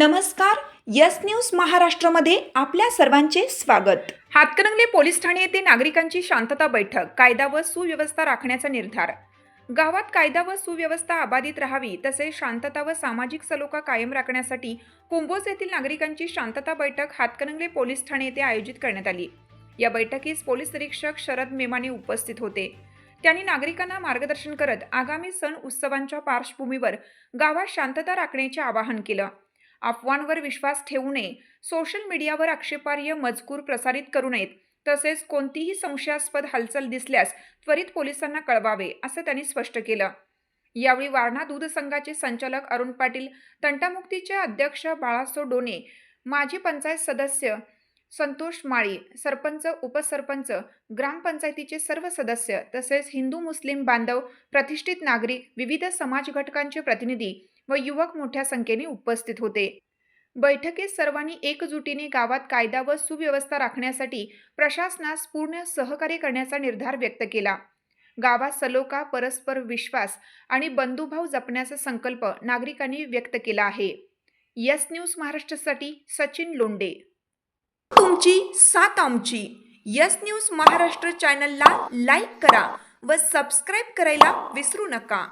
नमस्कार. Yes news महाराष्ट्रामध्ये आपल्या सर्वांचे स्वागत. हातकणंगले पोलीस ठाणे येथे नागरिकांची शांतता बैठक. कायदा व सुव्यवस्था राखण्याचा निर्धार. गावात कायदा व सुव्यवस्था अबाधित राहावी तसेच शांतता व सामाजिक सलोखा कायम राखण्यासाठी कुंभोज येथील नागरिकांची शांतता बैठक हातकणंगले पोलीस ठाणे येथे आयोजित करण्यात आली. या बैठकीस पोलीस निरीक्षक शरद मेमाने उपस्थित होते. त्यांनी नागरिकांना मार्गदर्शन करत आगामी सण उत्सवांच्या पार्श्वभूमीवर गावात शांतता राखण्याचे आवाहन केलं. अफवांवर विश्वास ठेवू नये, सोशल मीडियावर आक्षेपार्ह मजकूर प्रसारित करू नयेत, तसेच कोणतीही संशयास्पद हालचाल दिसल्यास त्वरित पोलिसांना कळवावे असं त्यांनी स्पष्ट केलं. यावेळी वारणा दूध संघाचे संचालक अरुण पाटील, तंटामुक्तीचे अध्यक्ष बाळासो डोने, माजी पंचायत सदस्य संतोष माळी, सरपंच, उपसरपंच, ग्रामपंचायतीचे सर्व सदस्य तसेच हिंदू मुस्लिम बांधव, प्रतिष्ठित नागरिक, विविध समाज घटकांचे प्रतिनिधी व युवक मोठ्या संख्येने उपस्थित होते. बैठकीत सर्वांनी एकजुटीने गावात कायदा व सुव्यवस्था राखण्यासाठी प्रशासनास पूर्ण सहकार्य करण्याचा निर्धार व्यक्त केला. गावात सलोखा, परस्पर विश्वास आणि बंधुभाव जपण्याचा संकल्प नागरिकांनी व्यक्त केला आहे. यस न्यूज महाराष्ट्रासाठी सचिन लोंडे. तुमची साथ आमची. यस न्यूज महाराष्ट्र चॅनलला लाईक करा व सबस्क्राईब करायला विसरू नका.